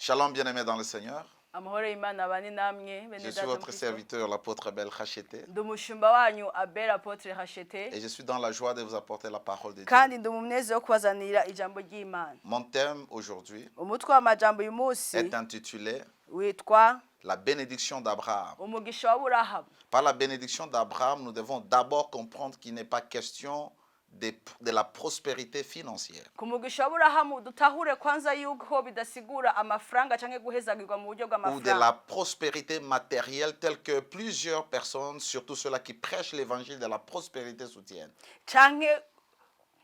Shalom bien-aimés dans le Seigneur. amahoro y'Imana abane namwe Je bene suis data mu votre Kristo. serviteur, l'apôtre Abel Khachete. Ndi umushumba wanyu Abel Apotre Hachete Et je suis dans la joie de vous apporter la parole de Dieu. kandi ndi umunezero wo kubazanira ijambo ry'Imana. Mon thème aujourd'hui Umutwe w'amajambo uyu munsi est intitulé witwa La bénédiction d'Abraham. umugisha w'Aburahamu. Par la bénédiction d'Abraham, nous devons d'abord comprendre qu'il n'est pas question de la prospérité financière. Ku mugisha w'Aburahamu dutahure kwanza yuko bidasigura amafaranga canke guhezagirwa mu buryo Ou de la bw'amafaranga prospérité matérielle telle que plusieurs personnes, surtout ceux-là qui prêchent l'évangile de la prospérité soutiennent. canke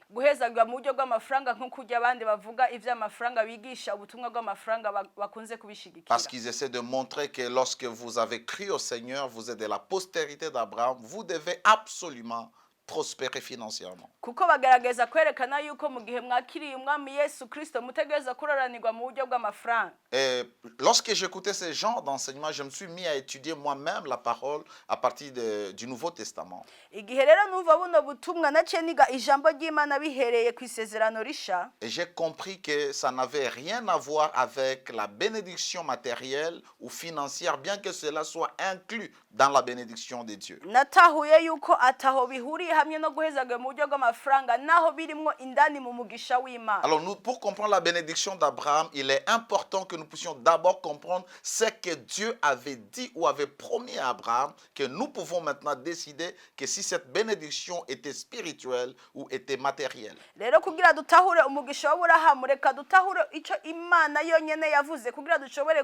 guhezagirwa mu buryo bw'amafaranga nk'uko urya abandi bavuga ivy'amafaranga bigisha ubutumwa bw'amafaranga bakunze kubishigikira. Parce qu'ils essaient de montrer que lorsque vous avez cru au Seigneur, vous êtes de la postérité d'Abraham, vous devez absolument prospérer financièrement. Kuko bagerageza kwerekana yuko mu gihe mwakiriye umwami Yesu Kristo mutegereza kuroranirwa mu buryo bw'amafaranga. Et lorsque j'écoutais ces genres d'enseignements, je me suis mis à étudier moi-même la parole à partir du Nouveau Testament. Igihe rero numva buno butumwa naciye niga ijambo ry'Imana bihereye ku isezerano risha. Et j'ai compris que ça n'avait rien à voir avec la bénédiction matérielle ou financière, bien que cela soit inclus dans la bénédiction de Dieu. Natahuye yuko ataho bihuriye hamwe no guhezagirwa mu buryo bw'amafaranga naho birimwo indani mu mugisha w'Imana. Alors nous, pour comprendre la bénédiction d'Abraham, il est important que nous puissions d'abord comprendre ce que Dieu avait dit ou avait promis à Abraham, que nous pouvons maintenant décider que si cette bénédiction était spirituelle ou était matérielle. Rero kugira dutahure umugisha w'Aburahamu reka dutahure ico Imana yonyene yavuze kugira dushobore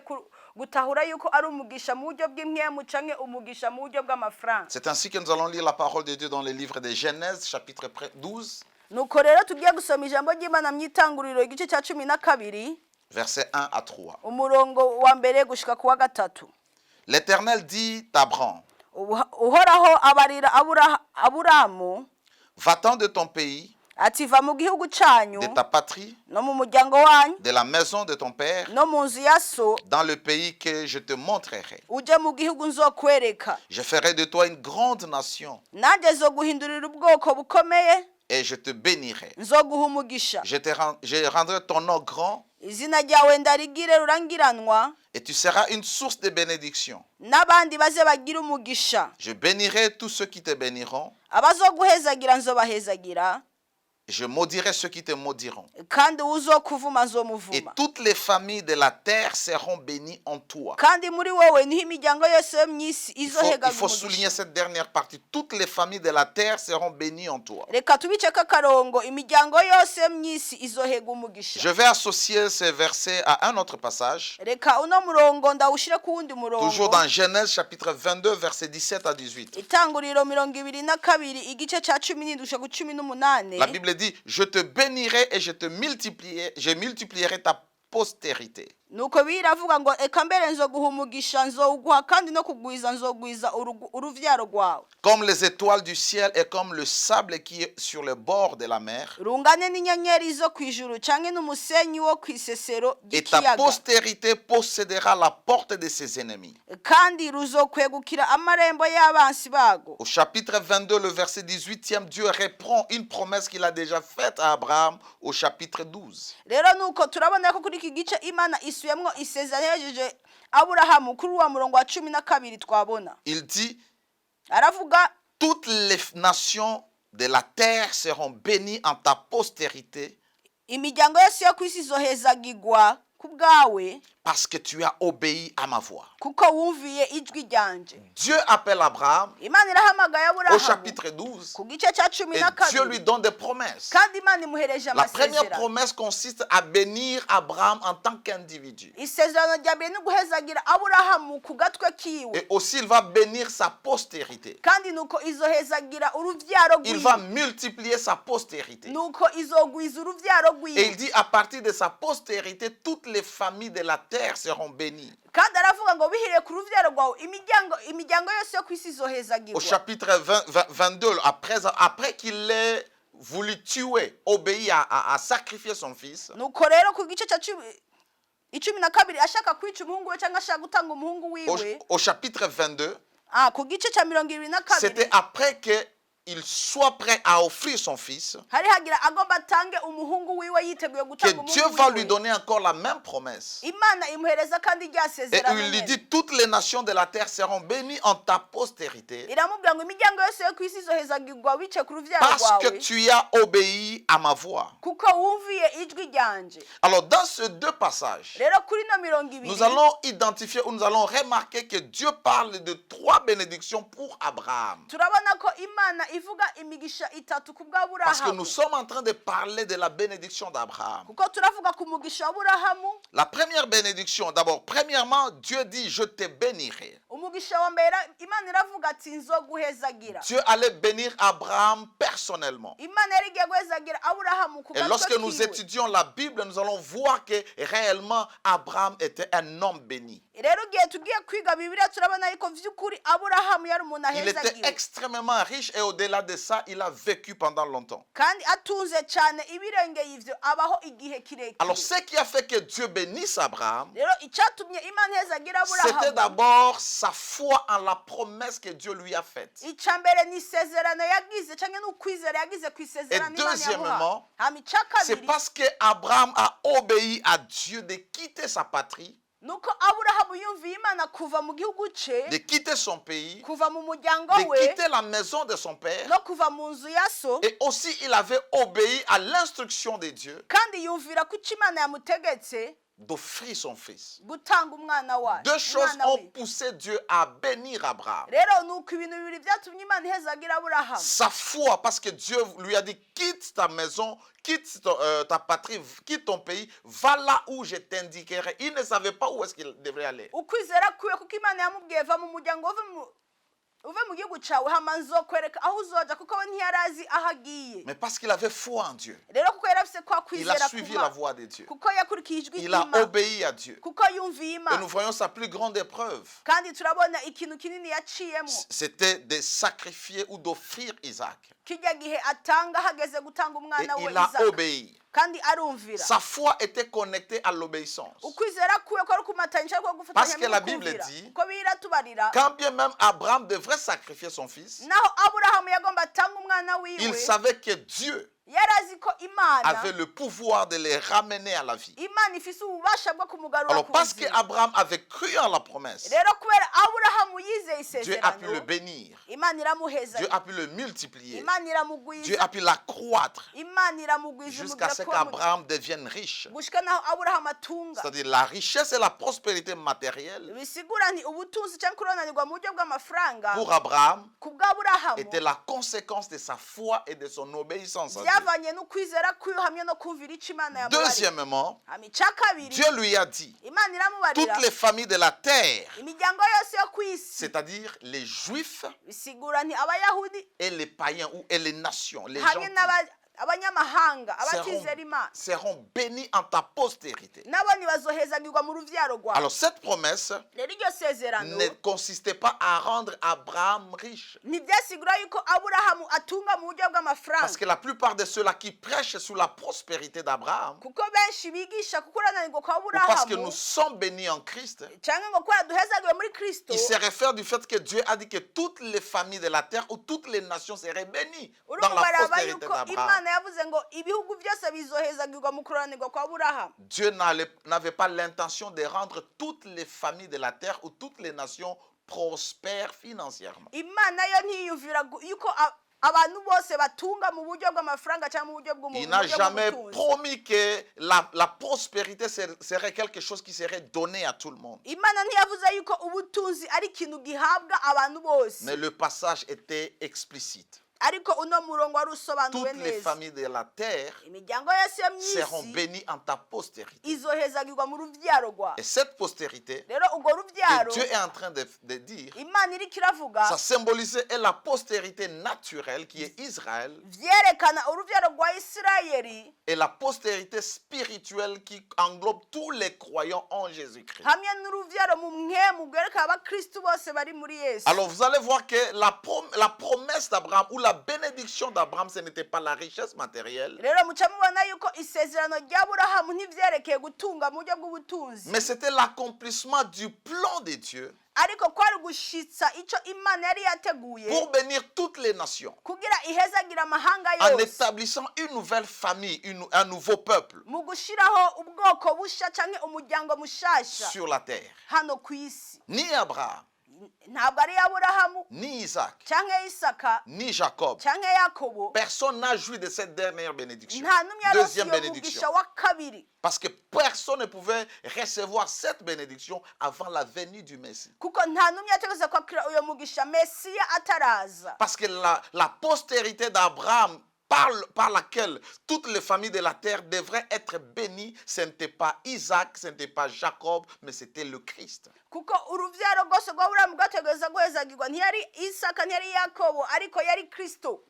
gutahura yuko ari umugisha mu buryo bw'imwemu canke umugisha mu buryo bw'amafaranga. C'est ainsi que nous allons lire la parole de Dieu dans le livre de Genèse, chapitre 12, Nuko rero tugiye gusoma ijambo ry'Imana mw'itanguriro igice cya 12 versets 1 à 3. umurongo wa mbere gushika ku wa gatatu. L'Éternel dit à Abraham, Uhoraho abarira Aburamu va-t'en de ton pays, ati va mu gihugu canyu de ta patrie, no mu muryango wanyu de la maison de ton père, no mu nzu ya so dans le pays que je te montrerai. uje mu gihugu nzokwereka Je ferai de toi une grande nation nanjye zoguhindurira ubwoko bukomeye et je te bénirai. nzoguha umugisha Je rendrai ton nom grand izina ryawe ndarigire rurangiranwa et tu seras une source de bénédiction. n'abandi baze bagira umugisha Je bénirai tous ceux qui te béniront. abazoguhezagira nzobahezagira Je maudirai ceux qui te maudiront. kandi uzokuvuma Et nzomuvuma toutes les familles de la terre seront bénies en toi. kandi muri wowe niho imiryango yose yo mw'isi Il izohegaga faut souligner umugisha. cette dernière partie. Toutes les familles de la terre seront bénies en toi. Reka tubiceko akarongo imiryango yose yo mw'isi izohega umugisha. Je vais associer ces versets à un autre passage. Reka uno murongo ndawushire ku wundi Toujours murongo dans Genèse chapitre 22, versets 17 à 18. itanguriro 22 igice ca 17 gushika ku 18. La Bible dit, je te bénirai et je multiplierai ta postérité. Nuko biravuga ngo eka mbere nzoguha umugisha nzowuguha kandi no kugwiza nzogwiza uruvyaro rwawe Comme les étoiles du ciel et comme le sable qui est sur le bord de la mer. rungane n'inyenyeri zo kwijuru canke n'umusenyi wo kwisesero Et ta ry'ikiyaga postérité possédera la porte de ses ennemis. kandi ruzokwegukira amarembo y'abansi bago. Au chapitre 22, le verset 18e, Dieu reprend une promesse qu'il a déjà faite à Abraham au chapitre 12. Rero nuko turabona ko kuri iki gice Imana isuyemwo isezerano yajeje Aburahamu kuri wa murongo wa 12 twabona. Il dit, Aravuga toutes les nations de la terre seront bénies en ta postérité imiryango yose yo kwisi izohezagirwa kubwawe parce que tu as obéi à ma voix. kuko wumviye ijwi ryanje. Dieu appelle Abraham Imana irahamagaye au Aburahamu chapitre 12 ku gice cya et Dieu lui 12 donne des promesses. kandi Imana imuhereje La première amasezerano. promesse consiste à bénir Abraham en tant qu'individu. Isezerano rya mbere ni guhezagira Aburahamu ku gatwe kiwe Et aussi il va bénir sa postérité. kandi nuko izohezagira uruvyaro Il va rwiwe multiplier sa postérité. nuko izogwiza uruvyaro Et il rwiwe dit à partir de sa postérité, toutes les familles de la terre seront bénies. kandi aravuga ngo bihiriye ku ruvyaro rwawe imiryango yose yo kwisi Au izohezagirwa. chapitre 22, après qu'il ait voulu tuer, obéir à sacrifier son fils, Nuko rero ku gice cya 12 ashaka kwica umuhungu we cyangwa ashaka gutanga umuhungu wiwe au chapitre 22, ku gice cya 22 c'était après que il soit prêt à offrir son fils, hari hagira agomba atange umuhungu wiwe yiteguye que gutanga Dieu umuhungu va lui wiwe donner encore la même promesse. imana imuhereza kandi rya Et sezerano il lui nyene. dit, toutes les nations de la terre seront bénies en ta postérité, iramubwira ngo imiryango yose yo ku isi izohezagirwa wice ku ruvyaro parce que rwawe tu as obéi à ma voix. kuko wumviye ijwi ryanje. Alors dans ces deux passages, rero kuri no mirongo ibiri nous allons identifier ou nous allons remarquer que Dieu parle de 3 bénédictions pour Abraham. turabona ko imana ivuga imigisha itatu ku Parce que nous bw'aburahamu sommes en train de parler de la bénédiction d'Abraham. kuko turavuga ku mugisha w'aburahamu. La première bénédiction, d'abord, premièrement, Dieu dit, je te bénirai. umugisha wa mbere imana iravuga ati nzoguhezagira. Dieu allait bénir Abraham personnellement. imana yari igiye guhezagira aburahamu ku Et lorsque gatwe nous kiwe. étudions la Bible, nous allons voir que réellement Abraham était un homme béni. rero igihe tugiye kwiga bibiliya turabona yuko vy'ukuri aburahamu yari umuntu Il était ahezagiwe extrêmement riche et au-delà de ça, il a vécu pendant longtemps. kandi atunze cyane ibirengeye ivyo abaho igihe kirekire. Alors ce qui a fait que Dieu bénisse Abraham, rero icyatumye imana ihezagira c'était aburahamu d'abord sa foi en la promesse que Dieu lui a faite. icya mbere ni isezerano yagize cyangwa ni ukwizera yagize ku isezerano Et imana deuxièmement, yamuha. hama icya C'est kabiri parce que Abraham a obéi à Dieu de quitter sa patrie, nuko aburahamu yumviye imana kuva mu gihugu cye de quitter son pays, kuva mu muryango de we quitter la maison de son père. no kuva mu nzu ya so Et aussi, il avait obéi à l'instruction de Dieu kandi yumvira ko icyo imana yamutegetse d'offrir son fils. gutanga umwana wayo. Deux choses umwana ont we. poussé Dieu à bénir Abraham. rero nuko ibintu bibiri byatumye imana ihezagira aburahamu. Sa foi, parce que Dieu lui a dit, quitte ta maison, quitte ta patrie, quitte ton pays, va là où je t'indiquerai. Il ne savait pas où est-ce qu'il devrait aller. ukwizera kwiwe kuko imana yamubwiye va mu muryango uve mu gihugu cyawe hama nzokwereka aho uzoja kuko we ntiyari azi aho agiye. Mais parce qu'il avait foi en Dieu, rero kuko yari afise kwa il a kwizera suivi kuma la voie de Dieu. kuko yakurikiye ijwi Il a ry'imana obéi à Dieu. kuko yumviye Et nous imana voyons sa plus grande épreuve. kandi turabona ikintu kinini yaciyemo C'était de sacrifier ou d'offrir Isaac. kijya gihe atanga hageze gutanga Et umwana we il a Isaka obéi. kandi arumvira. Sa foi était connectée à l'obéissance. ukwizera kwiwe ko ari kumatanyisha ko Parce que gufatanya la no Bible kumvira dit, ko biratubarira Quand bien même Abraham devrait sacrifier son fils, naho aburahamu yagomba atanga umwana il wiwe savait que Dieu yari azi ko imana avait le pouvoir de les ramener à la vie. imana ifise ububasha bwo kumugarura Alors ku parce buzima. qu'Abraham avait cru en la promesse, rero kubera aburahamu yizeye Dieu a pu le isezerano bénir. imana Dieu iramuheza a pu le multiplier. imana Dieu iramugwiza a pu l'accroître imana iramugwiza jusqu'à ce umugira ko qu'Abraham devienne riche. gushika naho aburahamu atunga. C'est-à-dire la richesse et la prospérité matérielle bisigura nti ubutunzi cyangwa kuronanirwa mu buryo bw'amafaranga pour Abraham ku bw'aburahamu était la conséquence de sa foi et de son obéissance à Dieu. byavanye n'ukwizera kwiwe hamwe no kumvira icyo imana yamubarira. Deuxièmement, hama icya kabiri Dieu lui a dit, imana iramubarira toutes les familles de la terre, imiryango yose yo ku isi c'est-à-dire les juifs bisigura nti abayahudi et les païens ou et les nations, les hamwe gentils, abanyamahanga seront, abatizera imana seront bénis en ta postérité. nabo ntibazohezagirwa mu ruvyaro rwawe. Alors cette promesse rero iryo sezerano ne consistait pas à rendre Abraham riche. ntibyasigura yuko aburahamu atunga mu buryo Parce bw'amafaranga que la plupart de ceux-là qui prêchent sur la prospérité d'Abraham, kuko benshi bigisha kuko urananirwa kwa ou parce que aburahamu nous sommes bénis en Christ, cyangwa ngo kubera duhezagiwe muri kristo ils se réfèrent du fait que Dieu a dit que toutes les familles de la terre ou toutes les nations seraient bénies dans urumva la baraba postérité yuko d'Abraham. imana yavuze ngo ibihugu byose bizohezagirwa mu kuranirwa kwa aburahamu. Dieu n'avait pas l'intention de rendre toutes les familles de la terre ou toutes les nations prospères financièrement. imana yo ntiyumvira yuko abantu bose batunga mu buryo bw'amafaranga cyangwa mu buryo Il n'a jamais bw'ubutunzi. promis que la prospérité serait quelque chose qui serait donné à tout le monde. imana ntiyavuze yuko ubutunzi ari ikintu gihabwa abantu bose, Mais le passage était explicite. ariko uno murongo wari usobanuwe Toutes les neza. familles de la terre imiryango yose yo mu seront isi bénies en ta postérité. izohezagirwa mu ruvyaro rwawe. Et cette postérité rero urwo ruvyaro que Dieu est en train de dire, imana iriko iravuga ça symbolisait la postérité naturelle qui est Israël vyerekana uruvyaro rwa isirayeli et la postérité spirituelle qui englobe tous les croyants en Jésus-Christ. hamwe n'uruvyaro mu mwemu rwerekana abakristu bose bari muri yesu. Alors vous allez voir que la promesse d'Abraham ou la bénédiction d'Abraham, ce n'était pas la richesse matérielle, rero muca mubona yuko isezerano ry'aburahamu ntivyerekeye gutunga mu buryo bw'ubutunzi, mais c'était l'accomplissement du plan de Dieu ariko kwari gushitsa ico imana yari yateguye pour bénir toutes les nations, kugira ihezagira amahanga en yose établissant une nouvelle famille, un nouveau peuple mu gushiraho ubwoko busha canke umuryango mushasha sur la terre. hano ku isi. Ni Abraham, Ntabwo ari Aburahamu ni Isaac, canke Isaka ni Jacob. canke Yakobo, Personne n'a joui de cette dernière bénédiction. nta n'umwe yarose Deuxième iyo bénédiction. mugisha wa kabiri, Parce que personne ne pouvait recevoir cette bénédiction avant la venue du Messie. kuko nta n'umwe yategetse kwakira uyo mugisha Mesiya ataraza. Parce que la postérité d'Abraham par laquelle toutes les familles de la terre devraient être bénies, ce n'était pas Isaac, ce n'était pas Jacob, mais c'était le Christ. Kuko uruvyaro rwose rwa Aburahamu rwategereza guhezagirwa ntiyari Isaka ntiyari Yakobo ariko yari Kristo.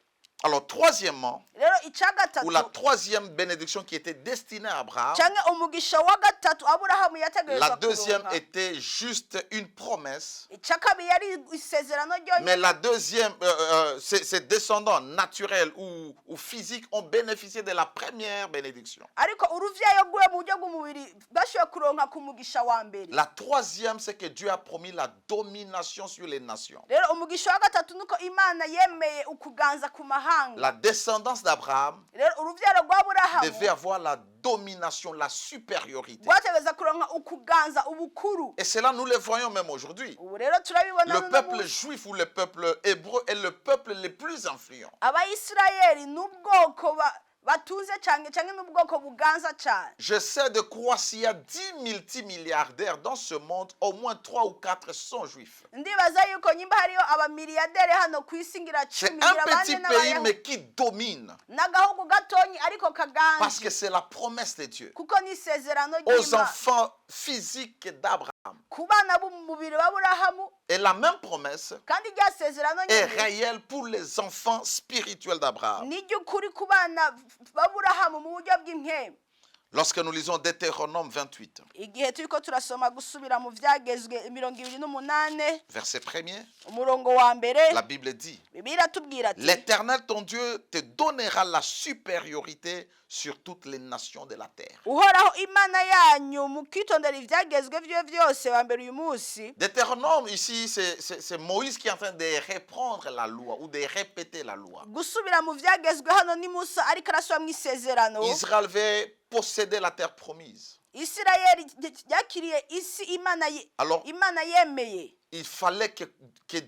Alors troisièmement, Rero ica gatatu ou la troisième bénédiction qui était destinée à Abraham, canke umugisha wa gatatu Aburahamu yategerezwa la deuxième kuronka. était juste une promesse. Ica kabiri yari isezerano Mais ryonyene, la deuxième, ses descendants naturels ou physiques ont bénéficié de la première bénédiction. ariko uruvyayo rwiwe mu buryo bw'umubiri bwashoboye kuronka ku mugisha wa mbere. La troisième, c'est que Dieu a promis la domination sur les nations. Rero umugisha wa gatatu nuko Imana yemeye ukuganza ku mahanga. La descendance d'Abraham Rero uruvyaro rwa devait Aburahamu avoir la domination, la supériorité. rwategereza kuronka ukuganza ubukuru. Et cela, nous le voyons même aujourd'hui. Ubu rero turabibona Le n'uno peuple munsi. juif ou le peuple hébreu est le peuple le plus influent. Abayisirayeli n'ubwoko batunze cyane cyane n'ubwoko buganza cyane. Je sais de quoi s'il y a 10 multimilliardaires dans ce monde, au moins 3 ou 4 sont juifs. Ndibaza yuko nyimba hariyo abamiliyaderi hano ku isi ngira C'est 10 un ngira petit bane pays, n'abayahudi. mais qui domine. N'agahugu gatonyi ariko Parce kaganje que c'est la promesse de Dieu. kuko ni isezerano Aux ry'Imana enfants physiques d'Abraham. ku bana b'umubiri w'Aburahamu, Et la même promesse kandi rya sezerano est nyine réelle pour les enfants spirituels d'Abraham. ni ry'ukuri ku bana b'Aburahamu mu buryo bw'impemu. Lorsque nous lisons Deutéronome 28, Igihe turiko turasoma gusubira mu vyagezwe 28 verset 1er, umurongo wa mbere, la Bible dit: Bibiliya iratubwira ati L'Éternel ton Dieu te donnera la supériorité sur toutes les nations de la terre. uhoraho Imana yanyu mukitondera ivyagezwe vyiwe vyose wa mbere uyu munsi. Deutéronome, ici, c'est Moïse qui est en train de reprendre la loi ou de répéter la loi. Gusubira mu vyagezwe hano ni Musa ariko arasubira mu isezerano. Israël avait possédé la terre promise. Isirayeli yakiriye isi Alors, Imana yemeye. il fallait que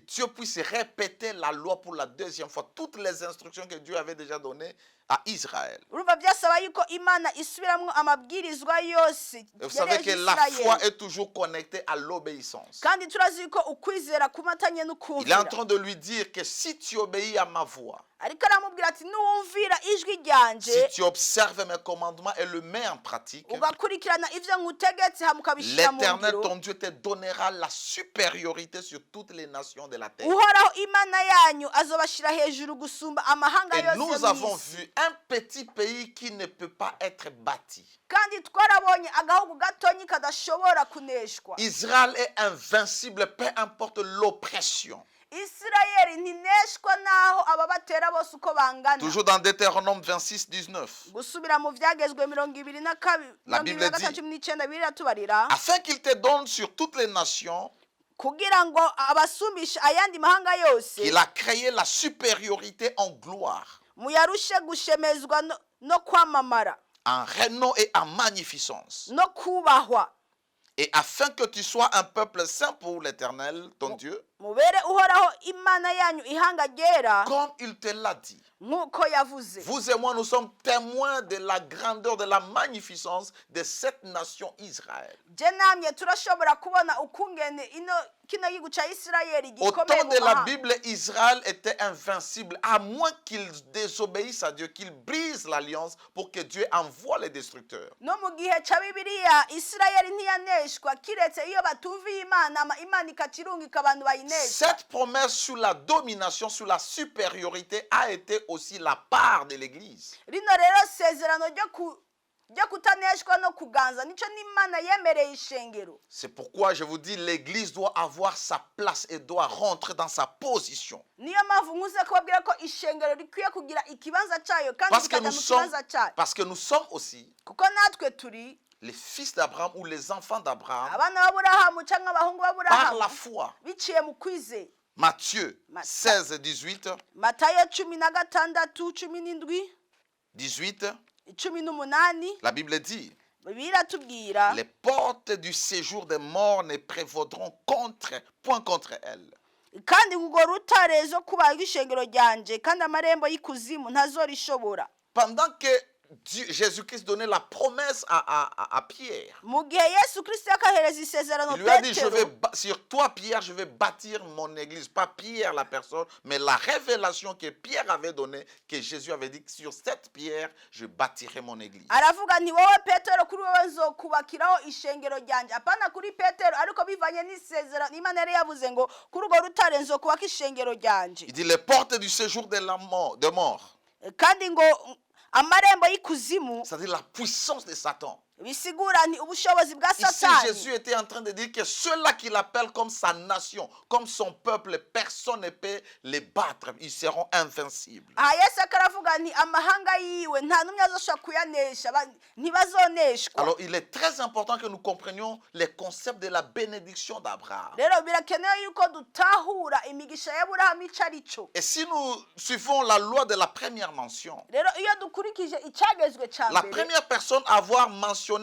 Dieu puisse répéter la loi pour la deuxième fois. Toutes les instructions que Dieu avait déjà données à Israël. Urumva byasaba yuko Imana isubiramwo amabwirizwa yose Vous savez que la foi est toujours connectée à l'obéissance. kandi turazi yuko ukwizera kumatanye Il est en n'ukumvira. train de lui dire que si tu obéis à ma voix, Ariko aramubwira ati nuwumvira ijwi ryanje si tu observes mes commandements et le mets en pratique, ugakurikirana ivyo ngutegetse hama ukabishira mu l'Éternel, ngiro, ton Dieu, te donnera la supériorité sur toutes les nations de la terre. uhoraho Imana yanyu azobashira hejuru gusumba amahanga Et yose nous yo avons mw'isi. vu un petit pays qui ne peut pas être bâti. Kandi twarabonye agahugu gatonyi kadashobora kuneshwa. Israël est invincible, peu importe l'oppression. Isirayeli ntineshwa naho ababatera bose uko bangana. Toujours dans Deutéronome 26, 19. Gusubira mu vyagezwe 22 La Bible dit, 19 biratubarira afin qu'il te donne sur toutes les nations, kugira ngo abasumbishe ayandi mahanga yose il a créé la supériorité en gloire, muyarushe gushemezwa no kwamamara en renom et en magnificence. no kubahwa, Et afin que tu sois un peuple saint pour l'Éternel, ton Dieu, mubere uhoraho Imana yanyu ihanga ryera comme il te l'a dit. nk'uko yavuze. Vous et moi, nous sommes témoins de la grandeur, de la magnificence de cette nation Israël. Je namye turashobora kubona ukungene kino gihugu ca Isirayeli Au gikomeye temps mu de la mahanga. Bible, Israël était invincible, à moins qu'il désobéisse à Dieu, qu'il brise l'alliance pour que Dieu envoie les destructeurs. No mu gihe ca Bibiliya Isirayeli ntiyaneshwa kiretse iyo batumviye Imana Imana ikacirungika abantu bayinesha. Cette promesse sur la domination, sur la supériorité a été aussi la part de l'Église. Rino rero sezerano ryo byo kutaneshwa no kuganza nico n'Imana yemereye ishengero. C'est pourquoi je vous dis, l'église doit avoir sa place et doit rentrer dans sa position. Niyo mpamvu nkuze kubabwira ko ishengero rikwiye kugira ikibanza cyayo kandi Parce que kikajya nous mu sommes, kibanza cyayo. parce que nous sommes aussi Kuko natwe turi les fils d'Abraham ou les enfants d'Abraham abana b'Aburahamu cyangwa abahungu par b'Aburahamu la foi. biciye mu kwizera. Matthieu 16, 18, Matayo 16:17, 18, 18, la Bible dit, biratubwira les portes du séjour des morts ne prévaudront point contre elles. kandi urwo rutare zo kubaga ishengero ryanje kandi amarembo y'ikuzimu ntazorishobora. Pendant que Jésus-Christ donnait la promesse à Pierre, Mu gihe Yesu Kristo yakahereza isezerano il lui a dit, Petero, sur toi Pierre, je vais bâtir mon église. Pas Pierre la personne, mais la révélation que Pierre avait donnée, que Jésus avait dit, sur cette pierre, je bâtirai mon église. aravuga nti wowe Petero kuri wowe nzokubakiraho ishengero ryanje. Apana kuri Petero ariko bivanye n'isezerano Imana yari yavuze ngo kuri urwo rutare nzokubaka ishengero ryanje. Il dit, les portes du séjour de mort, Kandi ngo amarembo y'ikuzimu c'est-à-dire la puissance de Satan. bisigura nti ubushobozi bwa Ici, Satani. Jésus était en train de dire que ceux-là qu'il appelle comme sa nation, comme son peuple, personne ne peut les battre. Ils seront invincibles. Aha Yesu akaravuga nti amahanga yiwe nta n'umwe azoshobora kuyanesha, ntibazoneshwa. Alors, il est très important que nous comprenions les concepts de la bénédiction d'Abraham. Rero birakenewe yuko dutahura imigisha y'Aburahamu ico ari cyo. Et si nous suivons la loi de la première mention, Rero iyo dukurikije icyagezwe cya la mbere, première personne à avoir mentionné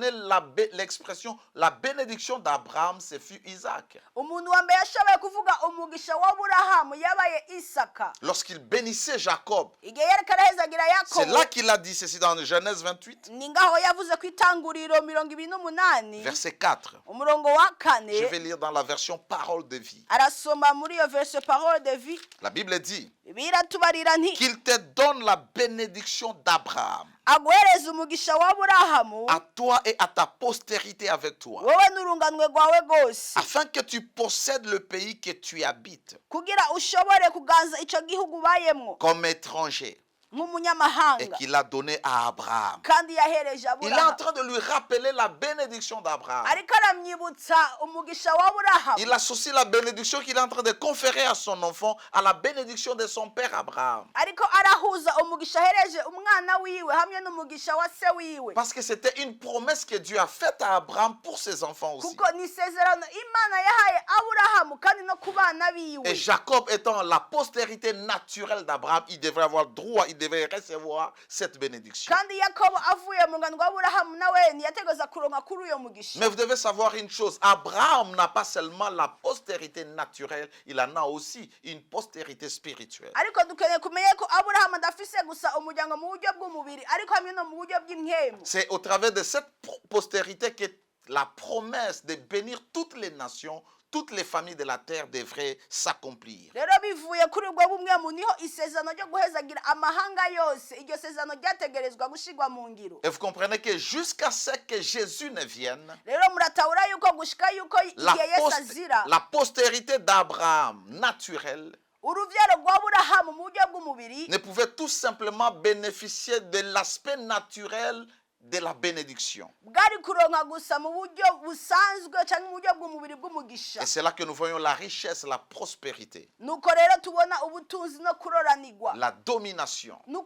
l'expression la bénédiction d'Abraham, c'est fut Isaac. umuntu wa mbere yashoboye kuvuga umugisha w'Aburahamu yabaye Isaka. Lorsqu'il bénissait Jacob, Igihe yariko arahezagira c'est Yakobo, là qu'il a dit ceci dans Genèse 28, ni ngaho yavuze ku itanguriro 28 verset 4. umurongo wa Je vais 4, lire dans la version parole de vie. arasoma muri iyo verse parole de vie, La Bible dit biratubarira nti qu'il te donne la bénédiction d'Abraham, aguhereza umugisha w'Aburahamu à toi et à ta postérité avec toi, wowe n'urunganwe rwawe rwose, afin que tu possèdes le pays que tu habites kugira ushobore kuganza icyo gihugu ubayemwo comme étranger et nk'umunyamahanga, qu'il a donné à Abraham. kandi yahereje Il est en Aburahamu. train de lui rappeler la bénédiction d'Abraham. Ariko aramwibutsa umugisha w'Aburahamu. Il associe la bénédiction qu'il est en train de conférer à son enfant à la bénédiction de son père Abraham. Ariko arahuza umugisha ahereje umwana wiwe hamwe n'umugisha wa se wiwe. Parce que c'était une promesse que Dieu a faite à Abraham pour ses enfants aussi. Kuko ni isezerano Imana yahaye Aburahamu kandi no ku bana biwe. Et Jacob étant la postérité naturelle d'Abraham, il devrait avoir droit, il devait recevoir cette bénédiction. Kandi Yakobo avuye mu ngano rw'Aburahamu nawe ntiyategereza kuronka kuri uyo mugisha. Mais vous devez savoir une chose, Abraham n'a pas seulement la postérité naturelle, il en a aussi une postérité spirituelle. Ariko dukeneye kumenya ko Aburahamu adafise gusa umuryango mu buryo bw'umubiri ariko hamwe no mu buryo bw'impwemu. C'est au travers de cette postérité que la promesse de bénir toutes les nations, toutes les familles de la terre devrait s'accomplir. Rero bivuye kuri ubwo bumwe mu niho isezerano ryo guhezagira amahanga yose, iryo sezerano ryategerezwa gushigwa mu ngiro. Et vous comprenez que jusqu'à ce que Jésus ne vienne, Rero muratahura yuko gushika yuko igihe Yesu azira, la postérité d'Abraham naturelle uruvyaro rw'Aburahamu mu buryo bw'umubiri ne pouvait tout simplement bénéficier de l'aspect naturel de la bénédiction. bwari kuronka gusa mu buryo busanzwe cyangwa mu buryo bw'umubiri bw'umugisha. Et c'est là que nous voyons la richesse, la prospérité, Nuko rero tubona ubutunzi no kuroranirwa la domination. no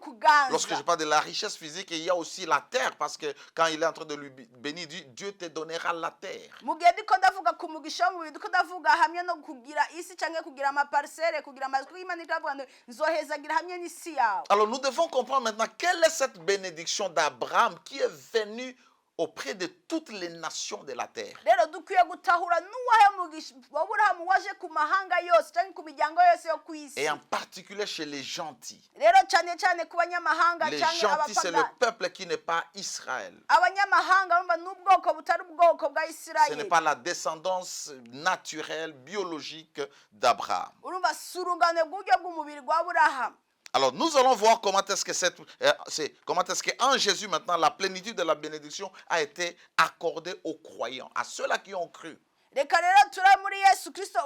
Lorsque je kuganza. parle de la richesse physique, il y a aussi la terre, parce que quand il est en train de lui bénir, Dieu te donnera la terre. Mu gihe ndiko ndavuga ku mugisha w'umubiri ndiko ndavuga hamwe no kugira isi cyangwa kugira amaparisere, kugira amazu, kuko Imana ikavuga ngo nzohezagira hamwe n'isi yawe. Alors nous devons comprendre maintenant quelle est cette bénédiction d'Abraham qui est venue auprès de toutes les nations de la terre. Rero dukwiye gutahura n'uwahe mugisha w'Aburahamu waje ku mahanga yose cyangwa ku miryango yose yo ku isi. Et en particulier chez les gentils. Rero cyane cyane ku banyamahanga Les cyangwa gentils, c'est le abapagani. peuple qui n'est pas Israël. Abanyamahanga bumva n'ubwoko butari ubwoko bwa Ce n'est Isirayeli. pas la descendance naturelle, biologique d'Abraham. Urumva si urungano bw'uburyo bw'umubiri rwa Aburahamu. Alors nous allons voir comment est-ce que en Jésus maintenant la plénitude de la bénédiction a été accordée aux croyants, à ceux-là qui ont cru. Reka rero turabe muri Yesu Kristo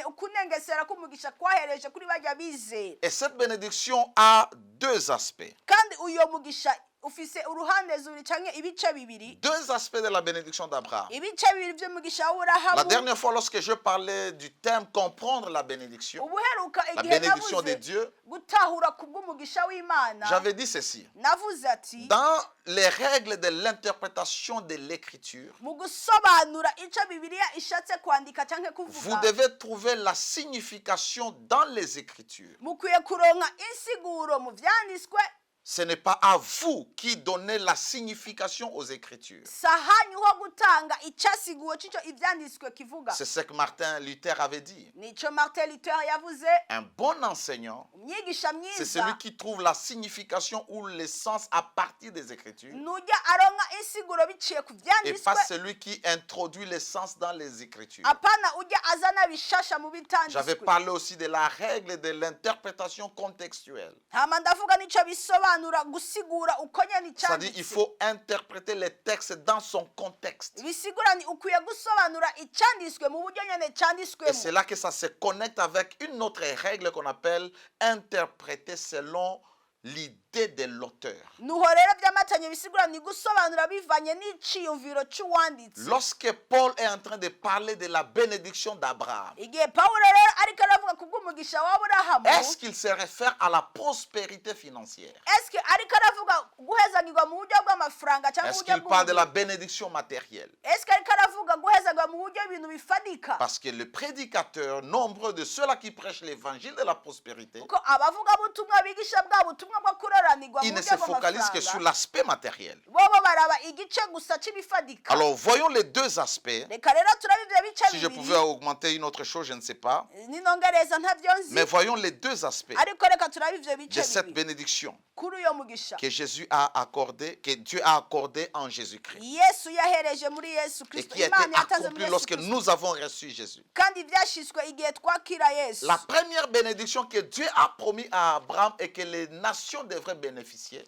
ukunengesera k'umugisha kwahereje kuri bajya bizera. Et cette bénédiction a deux aspects. kandi uyo mugisha ufise uruhande zuri canke ibice bibiri. Deux aspects de la bénédiction d'Abraham. Ibice bibiri vy'umugisha La w'Aburahamu. dernière fois, lorsque je parlais du terme comprendre la bénédiction, Ubuheruka la igihe bénédiction de navuze Dieu, gutahura kubw'umugisha w'Imana, j'avais dit ceci. navuze ati Dans les règles de l'interprétation de l'écriture, mu gusobanura ico Bibiliya ishatse kwandika canke vous kuvuga, devez trouver la signification dans les écritures. mukwiye kuronka insiguro mu vyanditswe. Ce n'est pas à vous qui donnez la signification aux écritures. Sahanyu ho gutanga icasiguwe c'ico ivyanditswe kivuga. C'est ce que Martin Luther avait dit. Nico Martin Luther yavuze, Un bon enseignant, umwigisha c'est mwiza celui qui trouve la signification ou l'essence à partir des écritures nujya aronka insiguro biciye ku et pas vyanditswe, celui qui introduit l'essence dans les écritures. apana ujya azana bishasha mu J'avais bitanditswe. parlé aussi de la règle de l'interprétation contextuelle. Hama ndavuga nico bisobanura gusigura uko nyene C'est-à-dire il icanditse. faut interpréter les textes dans son contexte. Bisigura ni ukwiye gusobanura icanditswe mu buryo nyene Et canditswemo. c'est là que ça se connecte avec une autre règle qu'on appelle interpréter selon l'idée de l'auteur. Nuho rero by'amatanye bisigura ni gusobanura bivanye n'iciyumviro c'uwanditse. Lorsque Paul est en train de parler de la bénédiction d'Abraham, Igihe Pawulo rero ariko aravuga kubw'umugisha w'Aburahamu, est-ce qu'il se réfère à la prospérité financière? eske ariko aravuga guhezagirwa mu buryo bw'amafaranga cyangwa mu Est-ce buryo qu'il parle de la bw'ubugingo? bénédiction matérielle? Eske ariko aravuga guhezagirwa mu buryo ibintu bifadika? Parce que le prédicateur, nombreux de ceux-là qui prêchent l'évangile de la prospérité, Kuko abavuga butumwa bigisha bwa butumwa bwo kuroranirwa mu ils ne buryo se focalisent que sur bw'amafaranga, l'aspect matériel. bobo baraba igice gusa c'ibifadika. Alors voyons les deux aspects. Reka rero turabe ivyo bice Si je bibiri, pouvais augmenter une autre chose, je ne sais pas. ninongereza ntavyo nzi, Mais voyons les deux aspects ariko reka turabe ivyo de bice cette bibiri bénédiction kuri uyo mugisha que Jésus a accordé, que Dieu a accordé en Jésus-Christ Yesu yahereje muri Yesu et Kristo, qui a été Imana yatanze muri accompli Yesu lorsque Kristo, nous avons reçu Jésus. kandi vyashitswe igihe twakira Yesu. La première bénédiction que Dieu a promis à Abraham et que les nations devraient bénéficier,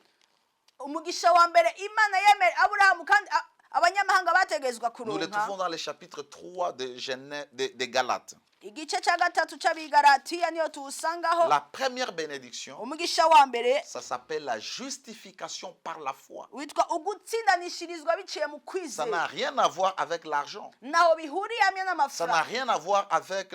Umugisha wa mbere Imana yemera Aburahamu kandi abanyamahanga bategezwa nous le kuronka, trouvons dans le chapitre 3 de Genèse, de Galates. igice ca gatatu c'abigalatiya niyo tuwusangaho. La première bénédiction, Umugisha wa mbere ça s'appelle la justification par la foi. witwa ugutsindanishirizwa biciye mu Ça n'a kwizera, rien à voir avec l'argent. naho bihuriye hamwe Ça n'a n'amafaranga, rien à voir avec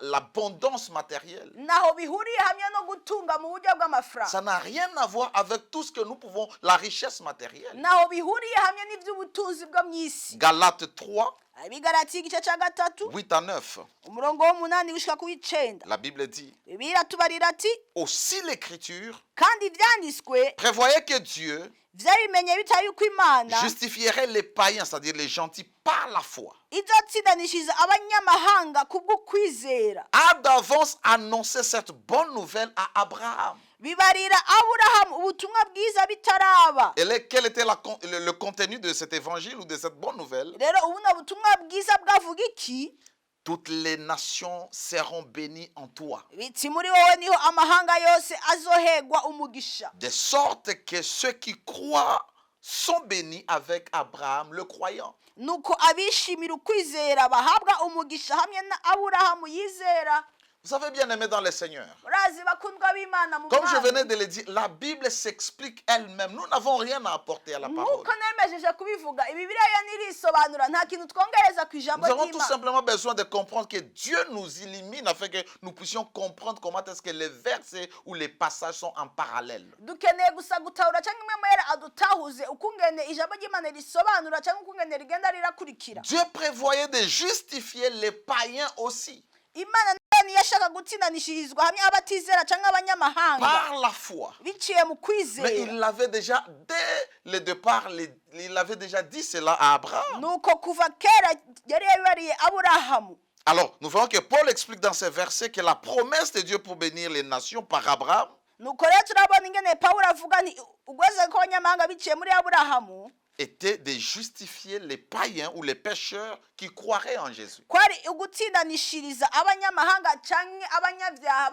l'abondance matérielle. naho bihuriye hamwe no gutunga mu buryo Ça bw'amafaranga, n'a rien à voir avec tout ce que nous pouvons, la richesse matérielle. naho bihuriye hamwe n'ivy'ubutunzi bwo mw'isi. Galates 3, Abigalatiya igice ca gatatu 8 à 9. umurongo w'umunani gushika ku w'icenda, La Bible dit, Bibiliya tubarira ati, aussi l'écriture kandi ivyanditswe prévoyait que Dieu vyabimenye bitaye yuko Imana justifierait les païens, c'est-à-dire les gentils, par la foi. izotsindanishiriza abanyamahanga kubw'ukwizera. A d'avance annoncé cette bonne nouvelle à Abraham. Bibarira Aburahamu ubutumwa bwiza bitaraba. Quel était le contenu de cet évangile ou de cette bonne nouvelle? Rero ubuno butumwa bwiza bwavuga iki? Toutes les nations seront bénies en toi. Biti muri wowe niho amahanga yose azohegwa umugisha. De sorte que ceux qui croient sont bénis avec Abraham le croyant. Nuko abishimira ukwizera bahabwa umugisha hamwe na Aburahamu yizera. Vous savez, bien aimé dans le Seigneur, Murazi bakundwa b'Imana mu comme je venais Mwami. de le dire, la Bible s'explique elle-même. Nous n'avons rien à apporter à la parole. Nkuko nemejeje kubivuga, Bibiliya yo nirisobanura, nta kintu twongereza ku ijambo Nous avons tout ry'Imana. simplement besoin de comprendre que Dieu nous illumine afin que nous puissions comprendre comment est-ce que les versets ou les passages sont en parallèle. Dukeneye gusa gutahura cyangwa imwe mwera adutahuze ukungene ijambo ry'Imana risobanura cyangwa ukungene rigenda rirakurikira. Dieu prévoyait de justifier les païens aussi Imana nayo yashaka gutsindanishirizwa hamwe abatizera cyangwa abanyamahanga par la foi. biciye mu Mais kwizera. il l'avait déjà, dès le départ, il avait déjà dit cela à Abraham. Nuko kuva kera yari yabibariye Aburahamu. Alors, nous voyons que Paul explique dans ces versets que la promesse de Dieu pour bénir les nations par Abraham Nuko rero turabona ingene Pawulo avuga nti ugweze ko abanyamahanga biciye muri Aburahamu était de justifier les païens ou les pécheurs qui croiraient en Jésus. kwari ugutsindanishiriza abanyamahanga cyangwa abanyabyaha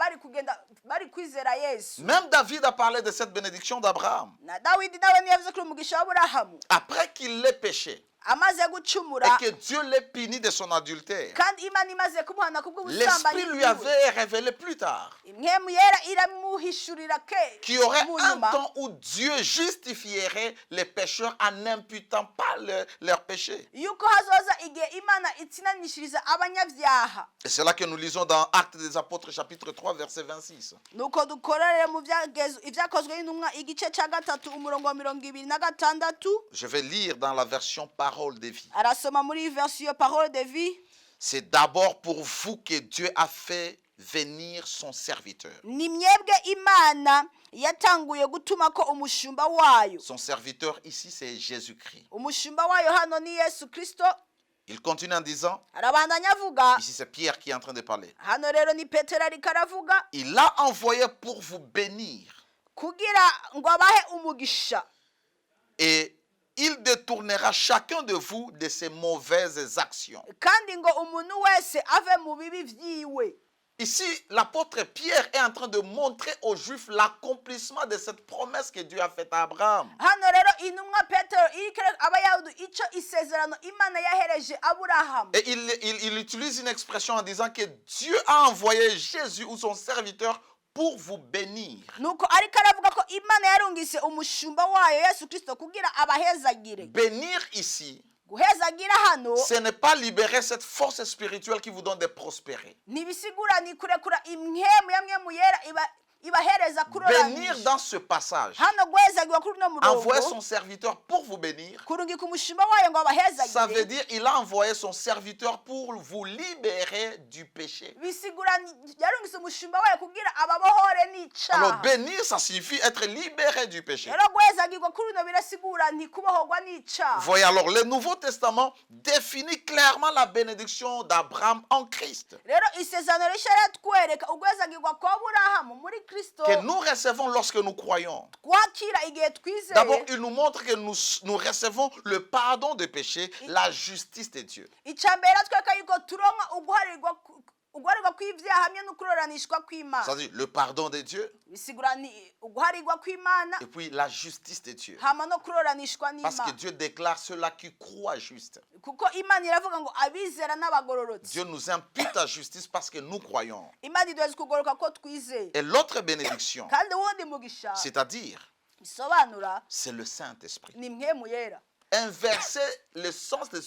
bari kwizera Yesu. Même David a parlé de cette bénédiction d'Abraham. Na Dawidi nawe niyavuze kuri umugisha w'Aburahamu. Après qu'il l'ait péché, amaze et gucumura que Dieu l'ait puni de son adultère. kandi imana imaze kumuhana L'Esprit lui kubw'ubusambanyi avait révélé plus tard impwemu yera iramuhishurira qu'il y aurait mu un nyuma temps où Dieu justifierait les pécheurs en n'imputant pas leurs péchés. yuko hazoza igihe imana itsinanishiriza abanyabyaha. Et c'est là que nous lisons dans Actes des Apôtres chapitre 3 verset 26. nuko dukorere mu ibyakozwe n'intumwa igice cya gatatu umurongo wa 26. Je vais lire dans la version Parole de vie. arasoma muri version parole de vie. C'est d'abord pour vous que Dieu a fait venir son serviteur. ni mwebwe imana yatanguye gutuma ko umushumba wayo. Son serviteur ici, c'est Jésus-Christ. umushumba wayo hano ni Yesu Kristo. Il continue en disant, arabandanya avuga, ici c'est Pierre qui est en train de parler. hano rero ni Petero ariko aravuga, Il l'a envoyé pour vous bénir. kugira ngo abahe umugisha. Et il détournera chacun de vous de ses mauvaises actions. kandi ngo umuntu wese ave mu bibi vyiwe. Ici, l'apôtre Pierre est en train de montrer aux Juifs l'accomplissement de cette promesse que Dieu a faite à Abraham. hano rero intumwa Petero iriko abayahudi ico isezerano imana yahereje Aburahamu. Et il utilise une expression en disant que Dieu a envoyé Jésus ou son serviteur pour vous bénir. nuko ariko aravuga ko imana yarungise umushumba wayo Yesu Kristo kugira abahezagire. Bénir ici, guhezagira hano ce n'est pas libérer cette force spirituelle qui vous donne de prospérer. ntibisigura ni kurekura imwemu yamwe mu yera ibahereza Bénir kuroranisha. dans ce passage, hano guhezagirwa kuri uno envoyer murongo son serviteur pour vous bénir, kurungika umushumba wayo ngo ça veut abahezagire dire il a envoyé son serviteur pour vous libérer du péché. bisigura yarungise umushumba wayo kugira ababohore Alors n'icaha. bénir, ça signifie être libéré du péché. rero guhezagirwa kuri uno birasigura ntikubohorwa n'icaha. Voyez alors, le Nouveau Testament définit clairement la bénédiction d'Abraham en Christ, rero isezerano rishya riratwereka uguhezagirwa kwa Aburahamu muri Kristo que nous recevons lorsque nous croyons. twakira igihe D'abord, twizeye. il nous montre que nous recevons le pardon des péchés, la justice de Dieu. icya mbere tweka yuko turonka uguharirwa kw'ibyaha hamwe no kuroranishwa kw'Imana. C'est-à-dire le pardon de Dieu bisigura ni uguharirwa kw'Imana et puis la justice de Dieu. hama no kuroranishwa Parce que n'Imana. Dieu déclare ceux-là qui croient juste. kuko Imana iravuga ngo abizera n'abagororotsi. Dieu nous impute la justice parce que nous croyons. Imana iduheza kugoroka ko twizeye. Et l'autre bénédiction, kandi uwundi mugisha c'est-à-dire, bisobanura c'est le Saint-Esprit. ni mwemu yera. Inverser le sens de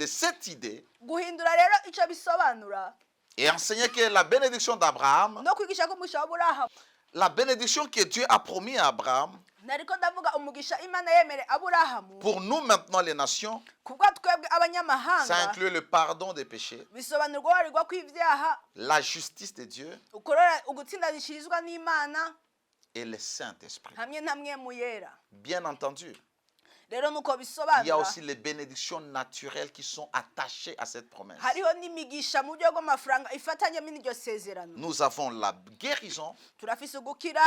cette idée guhindura rero icyo bisobanura et enseigner que la bénédiction d'Abraham, no kwigisha ko umugisha w'Aburahamu, la bénédiction que Dieu a promis à Abraham, nariko ndavuga umugisha Imana yemere Aburahamu pour nous maintenant les nations, kubwo twebwe ça abanyamahanga inclut le pardon des péchés, bisobanura guharirwa kw'ibyaha, la justice de Dieu ugutsindanishirizwa n'Imana et le Saint-Esprit. hamwe na mwemu yera. Bien entendu, rero nuko il y a bisobanura aussi les bénédictions naturelles qui sont attachées à cette promesse. hariho n'imigisha mu buryo bw'amafaranga ifatanyemo n'iryo sezerano. Nous avons la guérison, turafise ugukira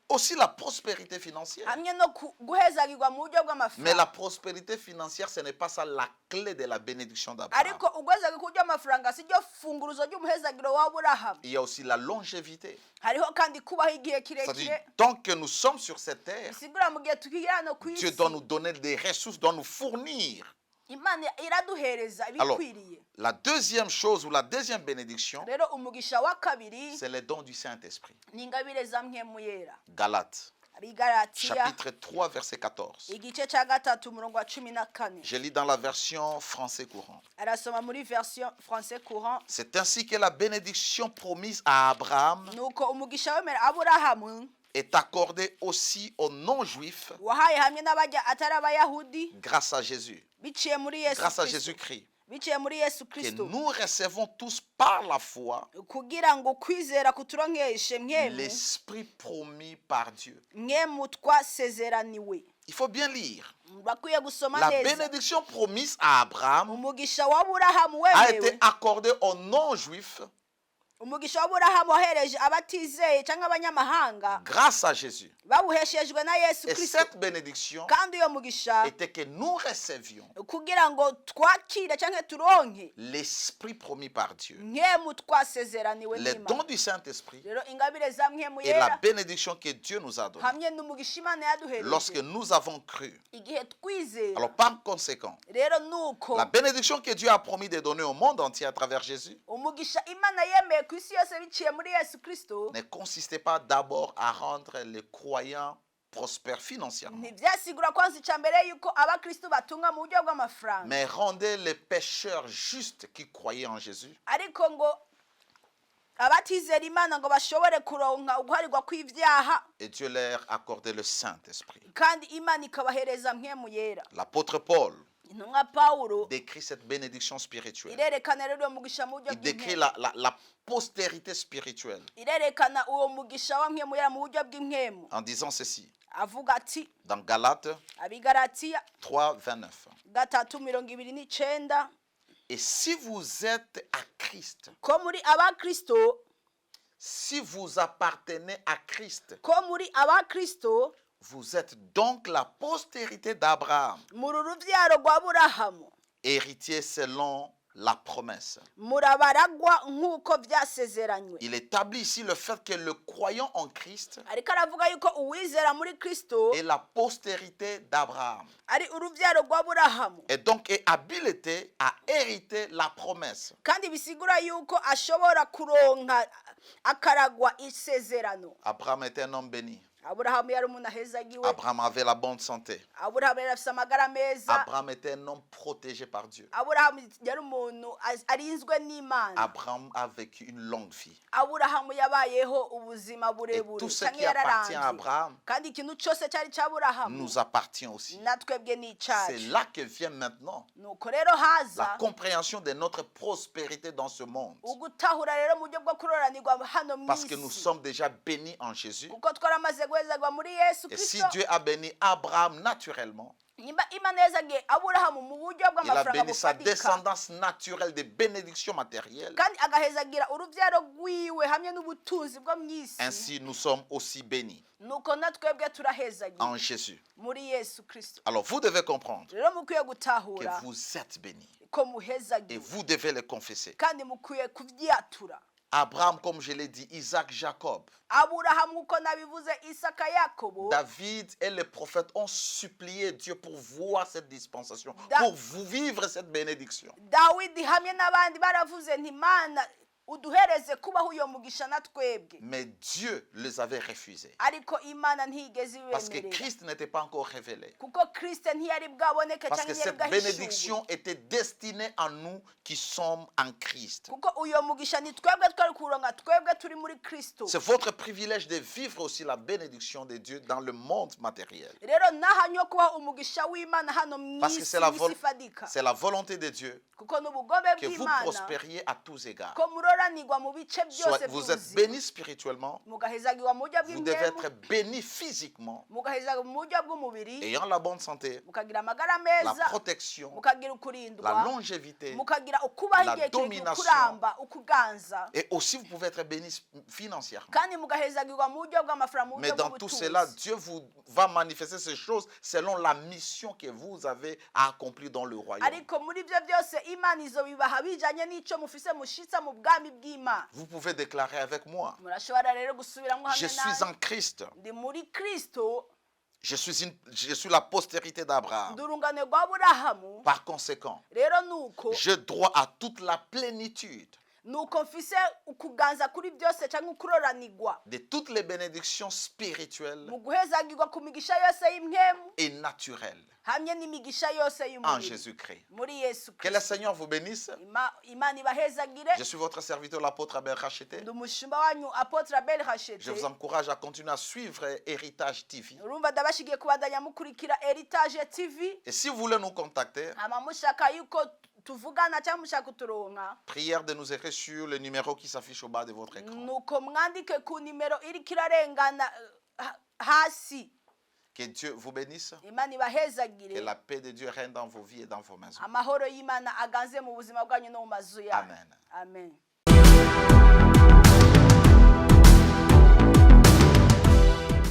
aussi la prospérité financière. hamwe no guhezagirwa mu buryo Mais la bw'amafaranga. prospérité financière, ce n'est pas ça la clé de la bénédiction d'Abraham. ariko uguhezagirwa ku buryo bw'amafaranga si ryo funguruzo ry'umuhezagiro w'Aburahamu. Il y a aussi la longévité. hariho kandi kubaho igihe C'est-à-dire, kirekire. tant que nous sommes sur cette terre, bisigura mu gihe tukiri hano ku Dieu isi doit nous donner des ressources, doit nous fournir. Imana iraduhereza Alors, ibikwiriye. la deuxième chose ou la deuxième bénédiction, rero umugisha wa kabiri c'est les dons du Saint-Esprit. ni ingabire za mwemu yera. Galates, abigalatiya chapitre 3, verset 14. igice cya gatatu umurongo wa 14. Je lis dans la version français courant. arasoma muri version français courant. C'est ainsi que la bénédiction promise à Abraham nuko umugisha wemera Aburahamu est accordée aussi aux non-juifs wahaye hamwe n'abajya atari abayahudi grâce à Jésus, biciye muri Yesu grâce à Kristo. Jésus-Christ, biciye muri Yesu que Kristo nous recevons tous par la foi kugira ngo kwizera kuturonkeshe mwemu l'esprit promis par Dieu. mwemu twasezeraniwe. Il faut bien lire. bakwiye gusoma La neza. bénédiction promise à Abraham umugisha wa Aburahamu a été wemewe accordée aux non-juifs umugisha w'aburahamu wahereje abatizeye cyangwa abanyamahanga grâce à Jésus. babuheshejwe na Yesu Et Kristo. cette bénédiction kandi uyo mugisha était que nous recevions kugira ngo twakire cyangwa turonke l'Esprit promis par Dieu, nkemu twasezeraniwe les n'Imana. dons du Saint-Esprit rero ingabire za nkemu et la yera bénédiction que Dieu nous a donnée hamwe n'umugisha Imana lorsque yaduhereje nous avons cru. igihe twizera. Alors par conséquent, rero nuko la bénédiction que Dieu a promis de donner au monde entier à travers Jésus umugisha Imana yemeye ku isi yose biciye muri Yesu Kristo ne consistait pas d'abord à rendre les croyants prospères financièrement, ntibyasigura kwanza icya mbere yuko abakristo batunga mu buryo bw'amafaranga, mais rendait les pécheurs justes qui croyaient en Jésus ariko ngo abatizera Imana ngo bashobore kuronka uguharirwa kw'ivyaha, et Dieu leur accordait le Saint-Esprit. kandi Imana ikabahereza nkemu yera. L'apôtre Paul intumwa Pawulo décrit cette bénédiction spirituelle. irerekana rero uwo mugisha mu buryo Il décrit bw'inkemu, la postérité spirituelle irerekana uwo mugisha wa nkemu yera mu buryo bw'inkemu, en disant ceci avuga ati dans Galates abigalatiya 3:29. 3:29 Et si vous êtes à Christ, ko muri abakristo si vous appartenez à Christ, ko muri abakristo vous êtes donc la postérité d'Abraham, muri uruvyaro rwa Aburahamu, héritier selon la promesse. murabaragwa nk'uko vyasezeranywe. Il établit ici le fait que le croyant en Christ ariko aravuga yuko uwizera muri Kristo est la postérité d'Abraham ari uruvyaro rwa Aburahamu, et donc est habilité à hériter la promesse. kandi bisigura yuko ashobora kuronka akaragwa isezerano. Abraham était un homme béni. Aburahamu yari umuntu ahezagiwe, Abraham avait la bonne santé. Aburahamu yari afise amagara meza, Abraham était un homme protégé par Dieu. Aburahamu yari umuntu arinzwe n'Imana, Abraham a vécu une longue vie. Aburahamu yabayeho ubuzima Et burebure tout ce canke qui appartient à yararamvye, Abraham kandi ikintu cyose cyari cy'Aburahamu nous appartient aussi. natwebwe ni C'est icacu. là que vient maintenant nuko rero haza la compréhension de notre prospérité dans ce monde. ugutahura rero mu buryo bwo kuroranirwa hano mu Parce que nous isi, sommes déjà bénis en Jésus. kuko twaramaze guhezagwa muri Yesu Et si Kristo. Dieu a béni Abraham naturellement, nimba Imana yezagiye Aburahamu mu buryo il a bw'amafaranga béni sa bufatika, descendance naturelle des bénédictions matérielles. kandi agahezagira uruvyaro rwiwe hamwe n'ubutunzi bwo mu isi. Ainsi, nous sommes aussi bénis nuko natwebwe turahezagiye en Jésus. muri Yesu Kristo. Alors, vous devez comprendre rero mukwiye que gutahura vous êtes bénis ko et muhezagiwe, vous devez le confesser. kandi mukwiye kuvyatura. Abraham, comme je l'ai dit, Isaac, Jacob, Aburahamu uko nabivuze, Isaka, Yakobo, David et les prophètes ont supplié Dieu pour voir cette dispensation, Da- pour vous vivre cette bénédiction. Dawidi hamwe n'abandi baravuze nti Mana uduhereze kubaho uyo mugisha na twebwe, Mais Dieu les avait refusés. ariko Imana ntiyigeze Parce que ibemerera, Christ n'était pas encore révélé. kuko Kristo ntiyari bwaboneke Parce cyangwa que ntiyari cette bwahishuwe, bénédiction était destinée à nous qui sommes en Christ. kuko uyo mugisha ni twebwe twari kuronka, twebwe turi muri Kristo. C'est votre privilège de vivre aussi la bénédiction de Dieu dans le monde matériel. rero nahanyu yo kubaho umugisha w'Imana hano Parce que mw'isi c'est la, ifadika, c'est la volonté de Dieu kuko n'ubugombe que vous bw'Imana prospériez à tous égards. ko muroranirwa mu bice byose Vous êtes by'ubuzima, bénis spirituellement, mugahezagirwa mu buryo vous devez être bw'imwemu, bénis physiquement, mugahezagirwa mu buryo bw'umubiri, ayant la bonne santé, mukagira amagara la meza, protection, mukagira la ukurindwa, longévité. mukagira ukubaho la igihe kirekire, domination. ukuramba, ukuganza, Et aussi, vous pouvez être bénis financièrement. kandi mugahezagirwa mu buryo bw'amafaranga, mu Mais buryo dans tout cela, bw'ubutunzi. Dieu vous va manifester ces choses selon la mission que vous avez à accomplir dans le royaume. ariko muri ibyo byose Imana izobibaha bijanye n'ico mufise mushitsa mu bwami bw'Imana. Vous pouvez déclarer avec moi, murashobora rero gusubiramwo je hamwe suis nawe, en Christ. ndi muri Kristo, Je suis la postérité d'Abraham. ndi urungano rwa Aburahamu. Par conséquent, rero nuko j'ai droit à toute la plénitude nuko mfise ukuganza kuri byose cyangwa ukuroranirwa de toutes les bénédictions spirituelles mu guhezagirwa ku migisha yose y'imwemu et naturelles hamwe n'imigisha yose en y'umubiri Jésus-Christ. muri Yesu Que le Kristo. Seigneur vous bénisse. Imana ibahezagire. Je suis votre serviteur, l'apôtre Abel Racheté. ndi umushumba wanyu Apotre Abel Je Hachete. vous encourage à continuer à suivre Héritage TV. urumva ndabashigiye kubandanya mukurikira Heritage TV. Et si vous voulez nous contacter, hama mushaka yuko tuvugana cyangwa mushaka kuturonka, prière de nous écrire sur le numéro qui s'affiche au bas de votre écran. nuko mwandike ku nimero iriko irarengana hasi. Que Dieu vous bénisse. Imana Que ibahezagire. la paix de Dieu règne dans vos vies et dans vos maisons. amahoro y'Imana aganze mu buzima bwanyu no mu mazu yanyu. Amen. Amen.